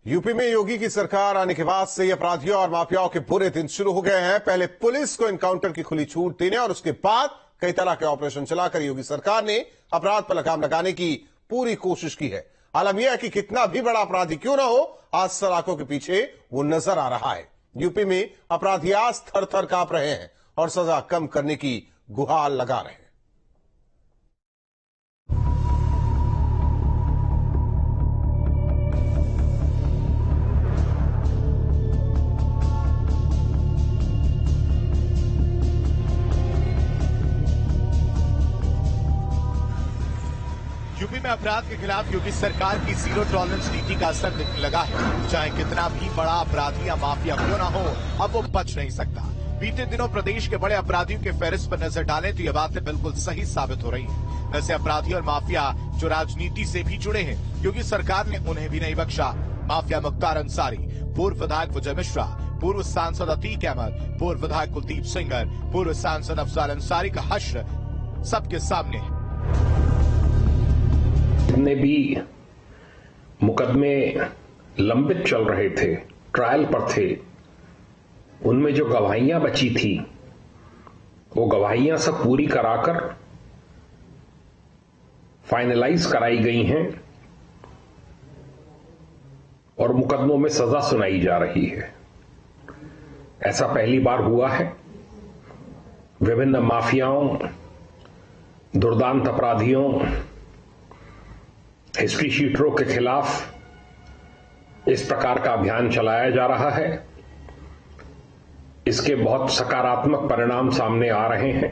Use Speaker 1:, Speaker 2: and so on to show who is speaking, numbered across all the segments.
Speaker 1: UP में योगी की सरकार आने के बाद से अपराधियों और माफियाओं के बुरे दिन शुरू हो गए हैं। पहले पुलिस को एनकाउंटर की खुली छूट देने और उसके बाद कई तरह के ऑपरेशन चलाकर योगी सरकार ने अपराध पर लगाम लगाने की पूरी कोशिश की है। आलम यह है कि कितना भी बड़ा अपराधी क्यों ना हो, आज सलाखों के पीछे वो नजर आ रहा है। यूपी में अपराधी आज थर थर कांप रहे हैं और सजा कम करने की गुहार लगा रहे हैं।
Speaker 2: यूपी में अपराध के खिलाफ योगी सरकार की जीरो टॉलरेंस नीति का असर दिखने लगा है। चाहे कितना भी बड़ा अपराधी या माफिया क्यों ना हो, अब वो बच नहीं सकता। बीते दिनों प्रदेश के बड़े अपराधियों के फहरिस्त पर नजर डालें तो ये बातें बिल्कुल सही साबित हो रही हैं। वैसे अपराधी और माफिया जो राजनीति से भी जुड़े हैं, योगी सरकार ने उन्हें भी नहीं बख्शा। माफिया मुख्तार अंसारी, पूर्व विधायक विजय मिश्रा, पूर्व सांसद अतीक अहमद, पूर्व विधायक कुलदीप सेंगर, पूर्व सांसद अफजाल अंसारी का हश्र सबके सामने है।
Speaker 3: जितने भी मुकदमे लंबित चल रहे थे, ट्रायल पर थे, उनमें जो गवाहियां बची थी वो गवाहियां सब पूरी कराकर फाइनलाइज कराई गई हैं और मुकदमों में सजा सुनाई जा रही है। ऐसा पहली बार हुआ है। विभिन्न माफियाओं, दुर्दांत अपराधियों, हिस्ट्री शीटरों के खिलाफ इस प्रकार का अभियान चलाया जा रहा है। इसके बहुत सकारात्मक परिणाम सामने आ रहे हैं।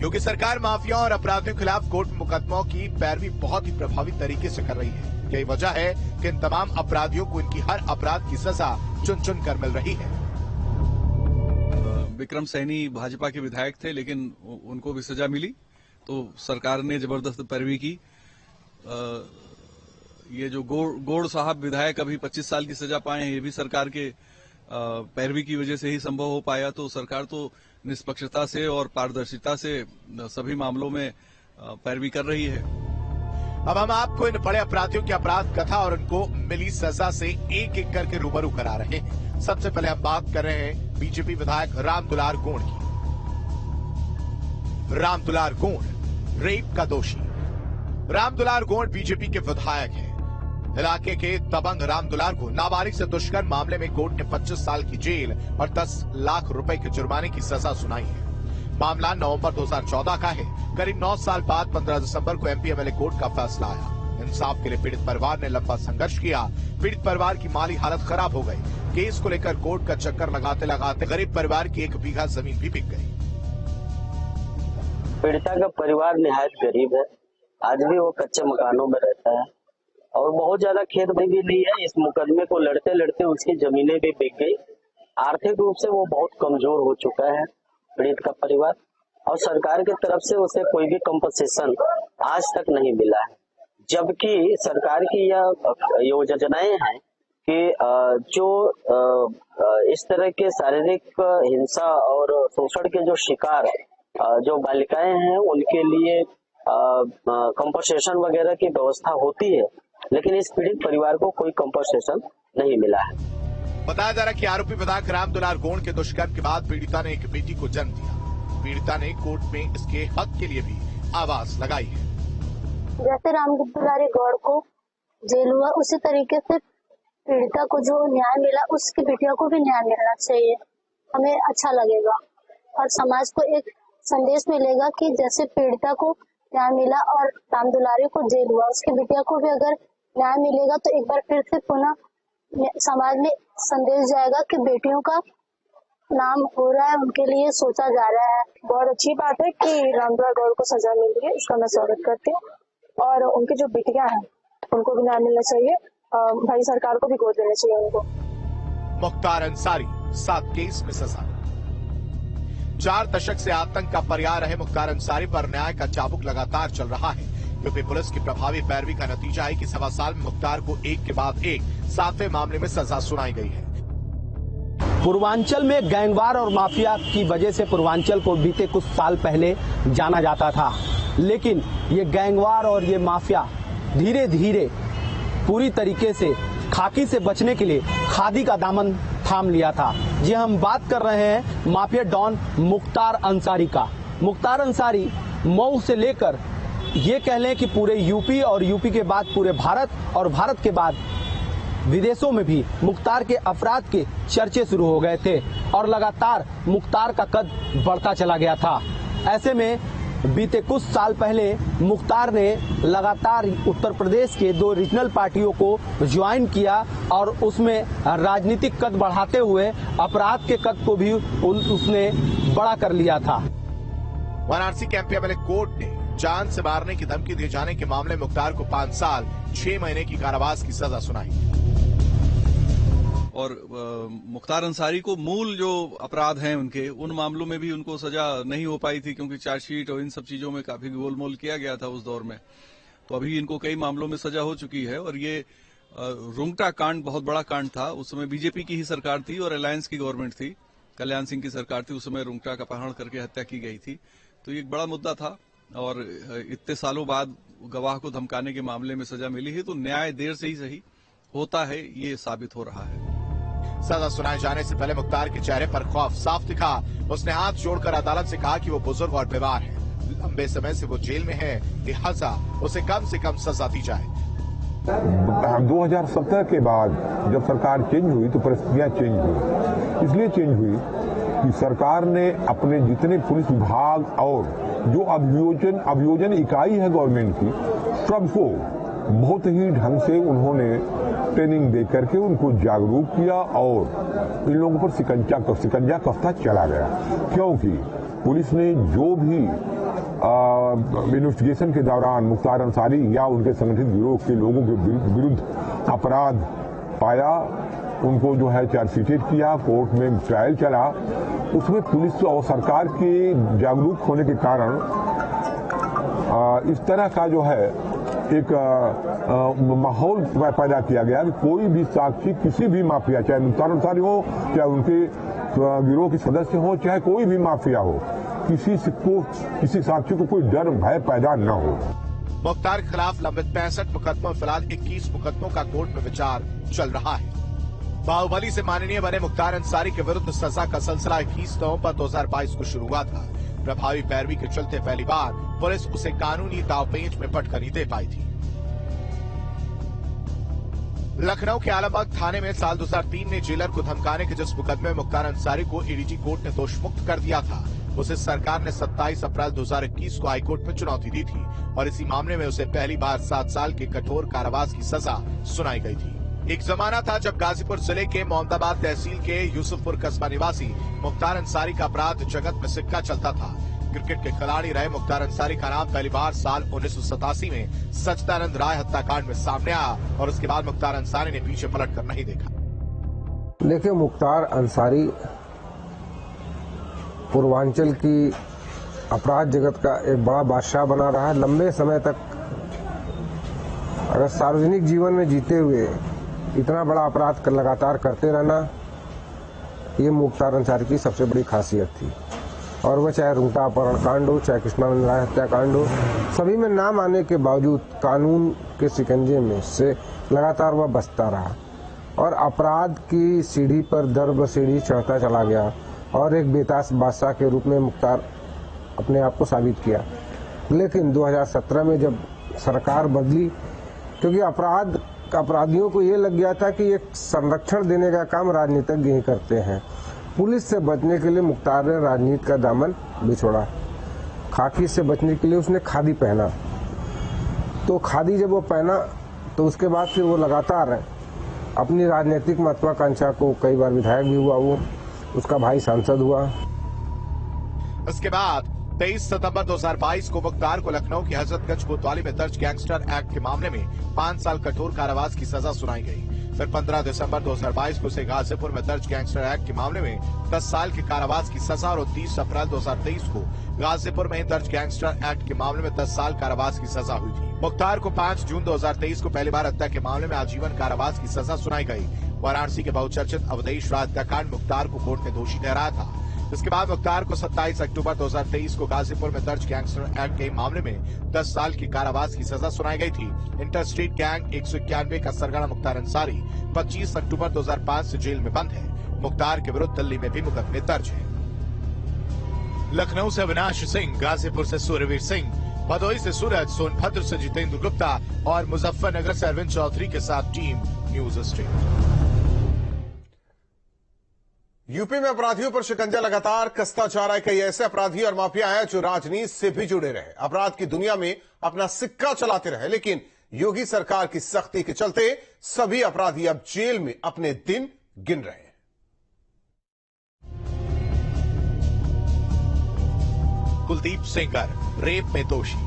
Speaker 2: योगी सरकार माफिया और अपराधियों के खिलाफ कोर्ट मुकदमों की पैरवी बहुत ही प्रभावी तरीके से कर रही है। यही वजह है कि इन तमाम अपराधियों को इनकी हर अपराध की सजा चुन चुन कर मिल रही है।
Speaker 4: विक्रम सैनी भाजपा के विधायक थे, लेकिन उनको भी सजा मिली, तो सरकार ने जबरदस्त पैरवी की। ये जो गोड़ साहब विधायक अभी 25 साल की सजा पाए हैं, ये भी सरकार के पैरवी की वजह से ही संभव हो पाया। तो सरकार तो निष्पक्षता से और पारदर्शिता से सभी मामलों में पैरवी कर रही है।
Speaker 2: अब हम आपको इन बड़े अपराधियों की अपराध कथा और उनको मिली सजा से एक एक करके रूबरू करा रहे हैं। सबसे पहले हम बात कर रहे हैं बीजेपी विधायक रामदुलार गोंड की। रामदुलार गोंड रेप का दोषी। रामदुलार गोंड बीजेपी के विधायक हैं। इलाके के दबंग रामदुलार को नाबालिग से दुष्कर्म मामले में कोर्ट ने 25 साल की जेल और 10 लाख रुपए के जुर्माने की सजा सुनाई है। मामला नवंबर 2014 का है। करीब 9 साल बाद 15 दिसंबर को एमपी एमएलए कोर्ट का फैसला आया। इंसाफ के लिए पीड़ित परिवार ने लंबा संघर्ष किया। पीड़ित परिवार की माली हालत खराब हो गई। केस को लेकर कोर्ट का चक्कर लगाते लगाते गरीब परिवार की 1 बीघा जमीन भी बिक गई।
Speaker 5: पीड़िता का परिवार निहायत गरीब है। आज भी वो कच्चे मकानों में रहता है और बहुत ज्यादा खेत भी नहीं है। इस मुकदमे को लड़ते लड़ते उसकी जमीनें भी बिक गई। आर्थिक रूप से वो बहुत कमजोर हो चुका है पीड़ित का परिवार, और सरकार की तरफ से उसे कोई भी कंपनसेशन आज तक नहीं मिला है। जबकि सरकार की यह योजनाएं हैं कि जो इस तरह के शारीरिक हिंसा और शोषण के जो शिकार जो बालिकाएं हैं उनके लिए कंपनसेशन वगैरह की व्यवस्था होती है, लेकिन इस पीड़ित परिवार को कोई कंपनसेशन नहीं मिला है।
Speaker 2: बताया जा रहा है कि आरोपी विधायक रामदुलार गोंड के दुष्कर्म के बाद पीड़िता ने एक बेटी को जन्म दिया। पीड़िता ने कोर्ट में इसके हक के लिए भी आवाज लगाई है।
Speaker 6: जैसे रामदुलार गोंड को जेल हुआ, उसी तरीके से पीड़िता को जो न्याय मिला उसकी बेटियों को भी न्याय मिलना चाहिए। हमें अच्छा लगेगा और समाज को एक संदेश मिलेगा कि जैसे पीड़िता को न्याय मिला और रामदुलारी को जेल हुआ, उसकी बिटिया को भी अगर न्याय मिलेगा तो एक बार फिर से पुनः समाज में संदेश जाएगा कि बेटियों का नाम हो रहा है, उनके लिए सोचा जा रहा है।
Speaker 7: बहुत अच्छी बात है कि रामदुलार गौड़ को सजा मिल रही है, इसका मैं स्वागत करती हूँ। और उनकी जो बिटियां हैं उनको भी न्याय मिलना चाहिए। भाई सरकार को भी गोद लेना चाहिए उनको।
Speaker 2: मुख्तार अंसारी 7 केस में सजा। 4 दशक से आतंक का पर्याय रहे मुख्तार अंसारी पर न्याय का चाबुक लगातार चल रहा है। यूपी पुलिस की प्रभावी पैरवी का नतीजा है कि 1.25 साल में मुख्तार को एक के बाद एक 7वें मामले में सजा सुनाई गई है।
Speaker 8: पूर्वांचल में गैंगवार और माफिया की वजह से पूर्वांचल को बीते कुछ साल पहले जाना जाता था, लेकिन ये गैंगवार और ये माफिया धीरे धीरे पूरी तरीके से खाकी से बचने के लिए खादी का दामन थाम लिया था। जी हम बात कर रहे हैं माफिया डॉन मुख्तार अंसारी का। मुख्तार अंसारी मऊ से लेकर ये कह लें कि पूरे यूपी और यूपी के बाद पूरे भारत और भारत के बाद विदेशों में भी मुख्तार के अपराध के चर्चे शुरू हो गए थे और लगातार मुख्तार का कद बढ़ता चला गया था। ऐसे में बीते कुछ साल पहले मुख्तार ने लगातार उत्तर प्रदेश के 2 रीजनल पार्टियों को ज्वाइन किया और उसमें राजनीतिक कद बढ़ाते हुए अपराध के कद को भी उसने बड़ा कर लिया था।
Speaker 2: वाराणसी के एमपी कोर्ट ने जान से मारने की धमकी दिए जाने के मामले में मुख्तार को 5 साल 6 महीने की कारावास की सजा सुनाई।
Speaker 4: और मुख्तार अंसारी को मूल जो अपराध हैं उनके, उन मामलों में भी उनको सजा नहीं हो पाई थी क्योंकि चार्जशीट और इन सब चीजों में काफी गोलमोल किया गया था उस दौर में। तो अभी इनको कई मामलों में सजा हो चुकी है। और ये रुंगटा कांड बहुत बड़ा कांड था। उस समय बीजेपी की ही सरकार थी और अलायंस की गवर्नमेंट थी, कल्याण सिंह की सरकार थी। उस समय रुंगटा का अपहरण करके हत्या की गई थी। तो ये एक बड़ा मुद्दा था और इतने सालों बाद गवाह को धमकाने के मामले में सजा मिली है। तो न्याय देर से ही सही होता है, ये साबित हो रहा है।
Speaker 2: सजा सुनाए जाने से पहले मुख्तार के चेहरे पर खौफ साफ दिखा। उसने हाथ जोड़कर अदालत से कहा कि वो बुजुर्ग और बीमार है, लंबे समय से वो जेल में है, लिहाजा उसे कम से कम सजा दी जाए।
Speaker 9: 2017 के बाद जब सरकार चेंज हुई तो परिस्थितियां चेंज हुई। इसलिए चेंज हुई कि सरकार ने अपने जितने पुलिस विभाग और जो अभियोजन इकाई है गवर्नमेंट की, सबको बहुत ही ढंग से उन्होंने ट्रेनिंग दे करके उनको जागरूक किया और इन लोगों पर शिकंजा कसता चला गया। क्योंकि पुलिस ने जो भी इन्वेस्टिगेशन के दौरान मुख्तार अंसारी या उनके संगठित गिरोह के लोगों के विरुद्ध अपराध पाया, उनको जो है चार्जशीटेड किया, कोर्ट में ट्रायल चला, उसमें पुलिस और सरकार के जागरूक होने के कारण इस तरह का जो है एक माहौल पैदा किया गया कि कोई भी साक्षी किसी भी माफिया, चाहे मुख्तार अंसारी हो, चाहे उनके गिरोह के सदस्य हो, चाहे कोई भी माफिया हो, किसी साक्षी को कोई डर भय पैदा न हो।
Speaker 2: मुख्तार के खिलाफ लंबित 65 मुकदमों, फिलहाल 21 मुकदमों का कोर्ट में विचार चल रहा है। बाहुबली से माननीय बने मुख्तार अंसारी के विरुद्ध सजा का सिलसिला 21 नवंबर 2022 को शुरू हुआ था। प्रभावी पैरवी के चलते पहली बार पुलिस उसे कानूनी दावपेच में पटकर नहीं दे पाई थी। लखनऊ के आलमबाग थाने में साल 2003 में जेलर को धमकाने के जिस मुकदमे में मुख्तार अंसारी को एडीजी कोर्ट ने दोषमुक्त कर दिया था, उसे सरकार ने 27 अप्रैल 2021 को हाईकोर्ट में चुनौती दी थी और इसी मामले में उसे पहली बार 7 साल के कठोर कारावास की सजा सुनाई गई थी। एक जमाना था जब गाजीपुर जिले के मोहम्मदाबाद तहसील के यूसुफपुर कस्बा निवासी मुख्तार अंसारी का अपराध जगत में सिक्का चलता था। क्रिकेट के खिलाड़ी रहे मुख्तार अंसारी का नाम पहली बार साल 1987 में सच्चिदानंद राय हत्याकांड में सामने आया और उसके बाद मुख्तार अंसारी ने पीछे पलटकर नहीं देखा।
Speaker 10: देखिए, मुख्तार अंसारी पूर्वांचल की अपराध जगत का एक बड़ा बादशाह बना रहा है। लंबे समय तक अगर सार्वजनिक जीवन में जीते हुए इतना बड़ा अपराध लगातार करते रहना, ये मुख्तार अंसारी की सबसे बड़ी खासियत थी। और वह चाहे रुंगटा अपहरण कांड हो, चाहे कृष्णानंद राय हत्याकांड हो, सभी में नाम आने के बावजूद कानून के शिकंजे में से लगातार वह बचता रहा और अपराध की सीढ़ी पर दर ब सीढ़ी चढ़ता चला गया और एक बेताज बादशाह के रूप में मुख्तार अपने आप को साबित किया। लेकिन 2017 में जब सरकार बदली, क्योंकि अपराधियों को ये लग गया था कि एक संरक्षण देने का काम राजनीतिज्ञ ही करते हैं, पुलिस से बचने के लिए मुख्तार ने राजनीति का दामन बिछोड़ा। खाकी से बचने के लिए उसने खादी पहना। तो खादी जब वो पहना तो उसके बाद फिर वो लगातार अपनी राजनीतिक महत्वाकांक्षा को, कई बार विधायक भी हुआ, वो उसका भाई सांसद हुआ।
Speaker 2: उसके बाद 23 सितंबर 2022 को मुख्तार को लखनऊ की हजरतगंज कोतवाली में दर्ज गैंगस्टर एक्ट के मामले में 5 साल कठोर कारावास की सजा सुनाई गई। फिर 15 दिसंबर 2022 को उसे गाजीपुर में दर्ज गैंगस्टर एक्ट के मामले में 10 साल के कारावास की सजा और 30 अप्रैल 2023 को गाजीपुर में दर्ज गैंगस्टर एक्ट के मामले में 10 साल कारावास की सजा हुई थी। मुख्तार को 5 जून 2023 को पहली बार हत्या के मामले में आजीवन कारावास की सजा सुनाई गई। वाराणसी के बहुचर्चित अवधेश राय हत्याकांड मुख्तार को कोर्ट ने दोषी ठहराया था। इसके बाद मुख्तार को 27 अक्टूबर 2023 को गाजीपुर में दर्ज गैंगस्टर एक्ट के मामले में 10 साल की कारावास की सजा सुनाई गई थी। इंटरस्टेट गैंग 191 का सरगना मुख्तार अंसारी 25 अक्टूबर 2005 से जेल में बंद है। मुख्तार के विरुद्ध दिल्ली में भी मुकदमे दर्ज है। लखनऊ से अविनाश सिंह, गाजीपुर से सूर्यवीर सिंह, भदोही से सूरज, सोनभद्र से जितेंद्र गुप्ता और मुजफ्फरनगर से अरविंद चौधरी के साथ टीम न्यूज स्ट्रीट।
Speaker 1: यूपी में अपराधियों पर शिकंजा लगातार कसता जा रहा है। कई ऐसे अपराधी और माफिया हैं जो राजनीति से भी जुड़े रहे, अपराध की दुनिया में अपना सिक्का चलाते रहे, लेकिन योगी सरकार की सख्ती के चलते सभी अपराधी अब जेल में अपने दिन गिन रहे हैं।
Speaker 2: कुलदीप सेंगर रेप में दोषी।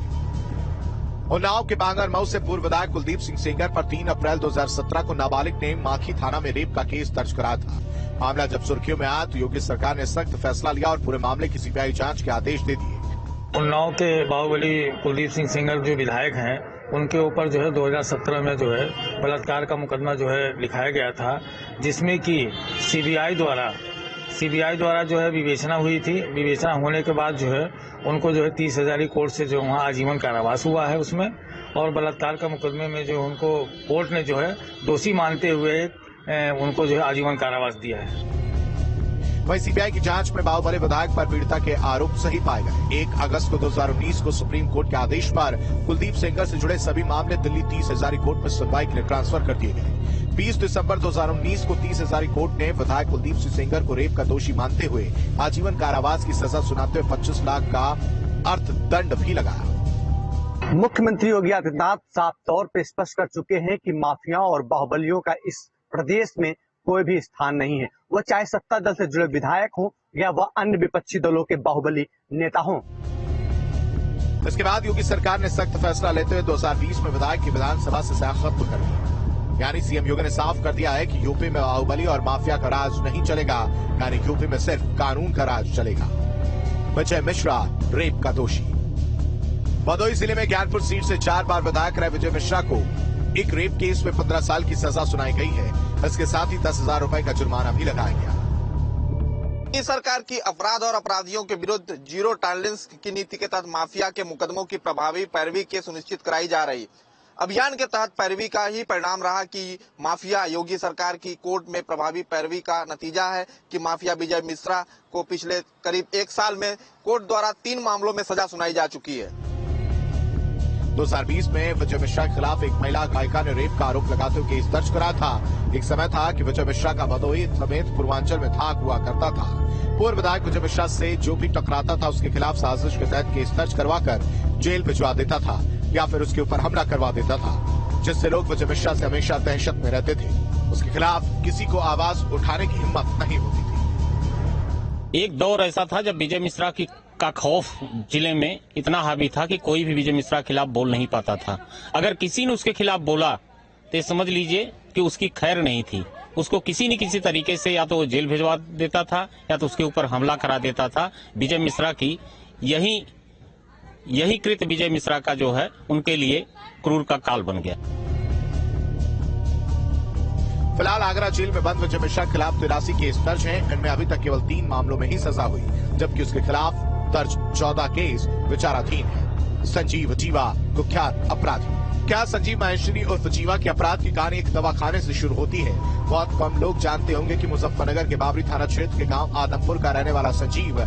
Speaker 2: उन्नाव के बांगरमऊ से पूर्व विधायक कुलदीप सिंह सेंगर पर 3 अप्रैल 2017 को नाबालिग ने माखी थाना में रेप का केस दर्ज कराया था। मामला जब सुर्खियों में आया तो योगी सरकार ने सख्त फैसला लिया और पूरे मामले की सीबीआई जांच के आदेश दे दिए।
Speaker 11: उन्नाव के बाहुबली कुलदीप सिंह सेंगर जो विधायक हैं, उनके ऊपर जो है 2017 में जो है बलात्कार का मुकदमा जो है लिखाया गया था, जिसमें कि सीबीआई द्वारा जो है विवेचना हुई थी। विवेचना होने के बाद जो है उनको जो है 30,000 कोर्ट से जो वहाँ आजीवन कारावास हुआ है उसमें, और बलात्कार का मुकदमे में जो उनको कोर्ट ने जो है दोषी मानते हुए उनको जो है आजीवन कारावास दिया है।
Speaker 2: वहीं सीबीआई की जांच में बाहुबली विधायक पर पीड़िता के आरोप सही पाए गए। 1 अगस्त को 2019 को सुप्रीम कोर्ट के आदेश पर कुलदीप सेंगर से जुड़े सभी मामले दिल्ली 30,000 कोर्ट में सुनवाई के लिए ट्रांसफर कर दिए गए। 20 दिसंबर 2019 को 30,000 कोर्ट ने विधायक कुलदीप सिंह सेंगर को रेप का दोषी मानते हुए आजीवन कारावास की सजा सुनाते हुए 25 लाख का अर्थदंड भी लगाया।
Speaker 8: मुख्यमंत्री योगी आदित्यनाथ साफ तौर पर स्पष्ट कर चुके हैं कि माफियाओं और बाहुबलियों का इस प्रदेश में कोई भी स्थान नहीं है, वह चाहे सत्ता दल से जुड़े विधायक हों या वह अन्य विपक्षी दलों के बाहुबली नेता हों।
Speaker 2: इसके बाद योगी सरकार ने सख्त फैसला लेते हुए 2020 में विधायक की विधानसभा से सेवा खत्म कर दी। यानी सीएम योगी ने साफ कर दिया है कि यूपी में बाहुबली और माफिया का राज नहीं चलेगा, यानी यूपी में सिर्फ कानून का राज चलेगा। विजय मिश्रा रेप का दोषी। भदोही जिले में ज्ञानपुर सीट से 4 बार विधायक रहे विजय मिश्रा को एक रेप केस में 15 साल की सजा सुनाई गई है। इसके साथ ही 10,000 रुपए का जुर्माना भी लगाया गया।
Speaker 12: इस सरकार की अपराध और अपराधियों के विरुद्ध जीरो टॉलरेंस की नीति के तहत माफिया के मुकदमों की प्रभावी पैरवी के सुनिश्चित कराई जा रही। अभियान के तहत पैरवी का ही परिणाम रहा कि माफिया योगी सरकार की कोर्ट में प्रभावी पैरवी का नतीजा है कि माफिया विजय मिश्रा को पिछले करीब 1 साल में कोर्ट द्वारा 3 मामलों में सजा सुनाई जा चुकी है।
Speaker 2: 2020 में विजय मिश्रा के खिलाफ एक महिला गायिका ने रेप का आरोप लगाते हुए केस दर्ज करा था। एक समय था कि विजय मिश्रा का भदोही समेत पूर्वांचल में धाक हुआ करता था। पूर्व विधायक विजय मिश्रा से जो भी टकराता था उसके खिलाफ साजिश के तहत केस दर्ज करवाकर जेल भिजवा देता था या फिर उसके ऊपर हमला करवा देता था, जिससे लोग विजय मिश्रा से हमेशा दहशत में रहते थे। उसके खिलाफ किसी को आवाज उठाने की हिम्मत नहीं होती थी।
Speaker 13: एक दौर ऐसा था जब विजय मिश्रा का खौफ जिले में इतना हावी था कि कोई भी विजय मिश्रा के खिलाफ बोल नहीं पाता था। अगर किसी ने उसके खिलाफ बोला तो समझ लीजिए कि उसकी खैर नहीं थी। उसको किसी न किसी तरीके से या तो वो जेल भिजवा देता था या तो उसके ऊपर हमला करा देता था। विजय मिश्रा की यही कृत्य विजय मिश्रा का जो है उनके लिए क्रूर का काल बन गया।
Speaker 2: फिलहाल आगरा जेल में बंद विजय मिश्रा के खिलाफ 83 केस दर्ज हैं। इनमें अभी तक केवल 3 मामलों में ही सजा हुई, जबकि उसके खिलाफ दर्ज 14 केस विचाराधीन है। संजीव जीवा कुख्यात अपराधी। क्या संजीव माहेश्वरी उर्फ जीवा की अपराध की कहानी एक दवाखाने से शुरू होती है। बहुत कम लोग जानते होंगे कि मुजफ्फरनगर के बाबरी थाना क्षेत्र के गांव आदमपुर का रहने वाला संजीव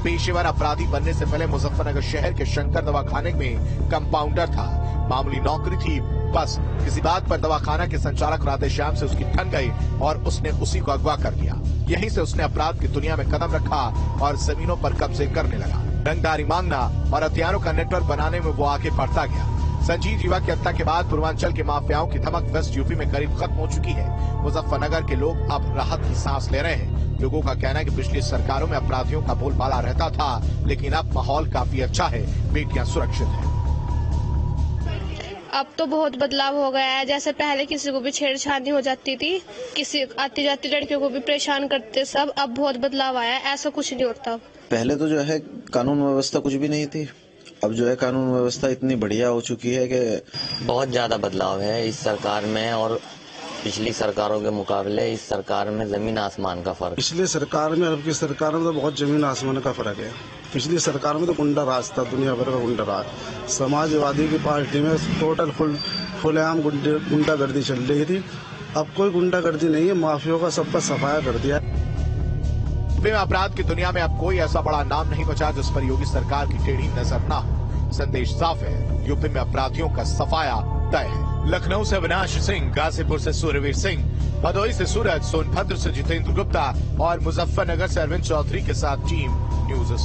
Speaker 2: पेशेवर अपराधी बनने से पहले मुजफ्फरनगर शहर के शंकर दवाखाने में कंपाउंडर था। मामूली नौकरी थी, बस किसी बात पर दवाखाना के संचालक राधेश्याम से उसकी ठन गई और उसने उसी को अगवा कर लिया। यहीं से उसने अपराध की दुनिया में कदम रखा और जमीनों पर कब्जे करने लगा। रंगदारी मांगना और हथियारों का नेटवर्क बनाने में वो आगे बढ़ता गया। संजीव जीवा की हत्या के बाद पूर्वांचल के माफियाओं की धमक वेस्ट यूपी में करीब खत्म हो चुकी है। मुजफ्फरनगर के लोग अब राहत की सांस ले रहे हैं। लोगों का कहना है कि पिछली सरकारों में अपराधियों का बोलबाला रहता था, लेकिन अब माहौल काफी अच्छा है, बेटियां सुरक्षित हैं।
Speaker 14: अब तो बहुत बदलाव हो गया है। जैसे पहले किसी को भी छेड़छाड़ हो जाती थी, किसी आती जाती लड़कियों को भी परेशान करते सब, अब बहुत बदलाव आया है, ऐसा कुछ नहीं होता।
Speaker 15: पहले तो जो है कानून व्यवस्था कुछ भी नहीं थी, अब जो है कानून व्यवस्था इतनी बढ़िया हो चुकी है कि
Speaker 16: बहुत ज्यादा बदलाव है इस सरकार में। और पिछली सरकारों के मुकाबले इस सरकार में जमीन आसमान का फर्क।
Speaker 17: पिछली सरकार में और अब की सरकार में तो बहुत जमीन आसमान का फर्क है। पिछली सरकार में तो गुंडा राज था, दुनिया भर का गुंडा राज। समाजवादी की पार्टी में टोटल खुलेआम गुंडागर्दी चल रही थी। अब कोई गुंडागर्दी नहीं है, माफियों का सबका सफाया कर दिया।
Speaker 2: अपराध की दुनिया में अब कोई ऐसा बड़ा नाम नहीं बचा जिस पर योगी सरकार की टेढ़ी नजर न हो। संदेश साफ है, यूपी में अपराधियों का सफाया तय है। लखनऊ से अविनाश सिंह, गाजीपुर से सूर्यवीर सिंह, भदोही से सूरज, सोनभद्र से जितेंद्र गुप्ता और मुजफ्फरनगर से अरविंद चौधरी के साथ टीम न्यूज